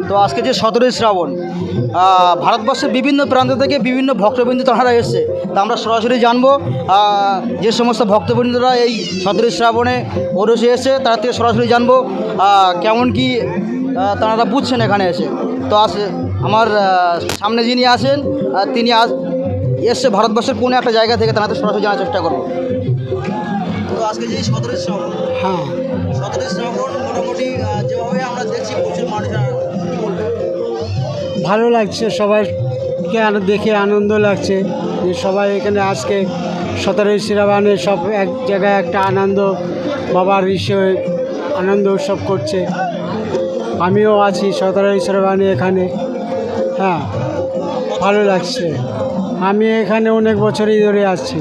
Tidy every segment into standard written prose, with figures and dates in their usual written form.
তো আজকে যে 17ই শ্রাবণ, ভারতবর্ষের বিভিন্ন প্রান্ত থেকে বিভিন্ন ভক্তবৃন্দ তাঁরা এসছে। তা আমরা সরাসরি জানবো যে সমস্ত ভক্তবৃন্দরা এই 17ই শ্রাবণে ওরসে এসে তার থেকে সরাসরি জানবো কেমন কি তাঁরা বুঝছেন এখানে এসে। তো আমার সামনে যিনি আছেন তিনি আজ এসছে ভারতবর্ষের কোনো একটা জায়গা থেকে, তাঁরা সরাসরি জানার চেষ্টা করবো। তো আজকে যে 17ই শ্রাবণ, হ্যাঁ, 17ই শ্রাবণ মোটামুটি যেভাবে আমরা দেখছি প্রচুর মানুষ, কী বলবেন? ভালো লাগছে, সবাইকে দেখে আনন্দ লাগছে যে সবাই এখানে আজকে 17ই শ্রাবণে সব এক জায়গায় একটা আনন্দ, বাবার হিসেবে আনন্দ উৎসব করছে। আমিও আছি 17ই শ্রাবণে এখানে। হ্যাঁ, ভালো লাগছে। আমি এখানে অনেক বছরই ধরে আসছি।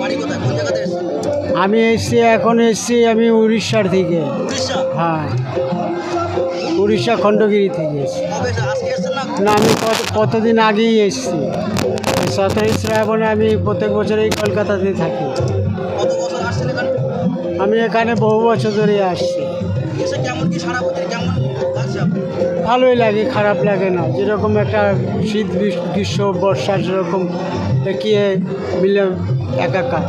বাড়ি কোথায়, কোন জায়গাতে এসেছেন? আমি এসছি আমি উড়িষ্যার থেকে। উড়িষ্যা? হ্যাঁ, উড়িষ্যা খণ্ডগিরি থেকে এসছি। কবে আজকে এসেছেন না? না, আমি কতদিন আগেই এসেছি। 17ই শ্রাবণে আমি প্রত্যেক বছরই কলকাতাতে থাকি। কত বছর আসছেন এখানে? আমি এখানে বহু বছর ধরে আসছি। এসে কেমন কি সারা বছর কেমন লাগছে আপনার? ভালোই লাগে, খারাপ লাগে না। যেরকম একটা শীত গ্রীষ্ম বর্ষা সেরকম দেখিয়ে মিলে একাকার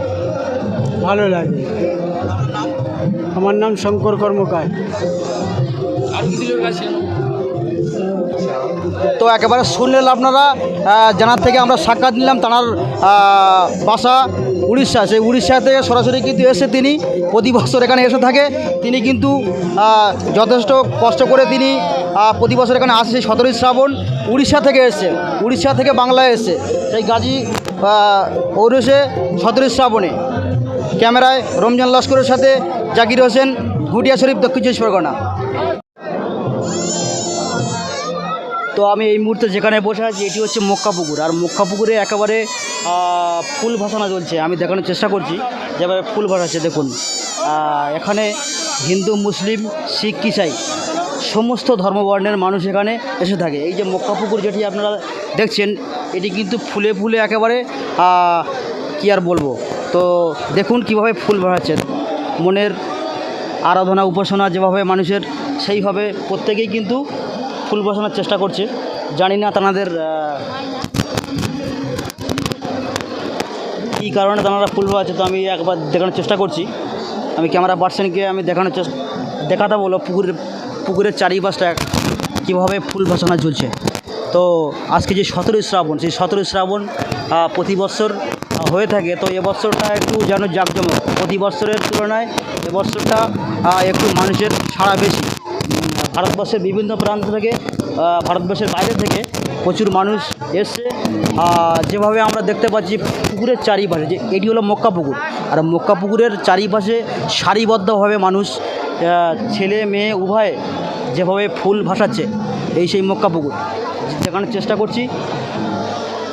ভালো লাগে। আপনার নাম? আমার নাম শঙ্কর কর্মকার। তো একেবারে শুনলেন আপনারা, জানার থেকে আমরা সাক্ষাৎ নিলাম। তাঁর বাসা উড়িষ্যা, সেই উড়িষ্যা থেকে সরাসরি কিন্তু এসে তিনি প্রতি বছর এখানে এসে থাকে। তিনি কিন্তু যথেষ্ট কষ্ট করে তিনি প্রতি বছর এখানে আসে। সেই 17ই শ্রাবণ উড়িষ্যা থেকে এসছে, উড়িষ্যা থেকে বাংলায় এসছে সেই গাজী ওরসে 17ই শ্রাবণে। ক্যামেরায় রমজান লস্করের সাথে জাকির হোসেন, ঘুটিয়া শরীফ, দক্ষিণ চব্বিশ পরগনা। তো আমি এই মুহূর্তে যেখানে বসে আছি এটি হচ্ছে মক্কা পুকুর, আর মক্কা পুকুরে একেবারে ফুল ভাসানো চলছে। আমি দেখানোর চেষ্টা করছি যেভাবে ফুল ভাসাচ্ছে। দেখুন, এখানে হিন্দু, মুসলিম, শিখ, ইসাই সমস্ত ধর্মবর্ণের মানুষ এখানে এসে থাকে। এই যে মক্কা পুকুর যেটি আপনারা দেখছেন, এটি কিন্তু ফুলে ফুলে একেবারে কী আর বলবো। তো দেখুন কীভাবে ফুল ভাসাচ্ছে, মনের আরাধনা উপাসনা যেভাবে মানুষের, সেইভাবে প্রত্যেকেই কিন্তু ফুল বসানোর চেষ্টা করছে। জানি না তাদের কী কারণে তারা ফুল বসাচ্ছে। তো আমি একবার দেখানোর চেষ্টা করছি। আমি ক্যামেরা পার্সনকে আমি দেখাতে বলো পুকুরের চারিপাশটা কীভাবে ফুল বসানো চলছে। তো আজকে যে 17ই শ্রাবণ, সেই 17ই শ্রাবণ প্রতি বছর হয়ে থাকে। তো এবছরটা একটু যেন জাঁকজমক, প্রতি বছরের তুলনায় এবছরটা একটু মানুষের ছাড়া বেশি। ভারতবর্ষের বিভিন্ন প্রান্ত থেকে, ভারতবর্ষের বাইরে থেকে প্রচুর মানুষ এসছে। যেভাবে আমরা দেখতে পাচ্ছি পুকুরের চারিপাশে, যে এটি হলো মক্কা পুকুর, আর মক্কা পুকুরের চারিপাশে সারিবদ্ধভাবে মানুষ, ছেলে মেয়ে উভয়ে যেভাবে ফুল ভাসাচ্ছে, এই সেই মক্কা পুকুর। দেখানোর চেষ্টা করছি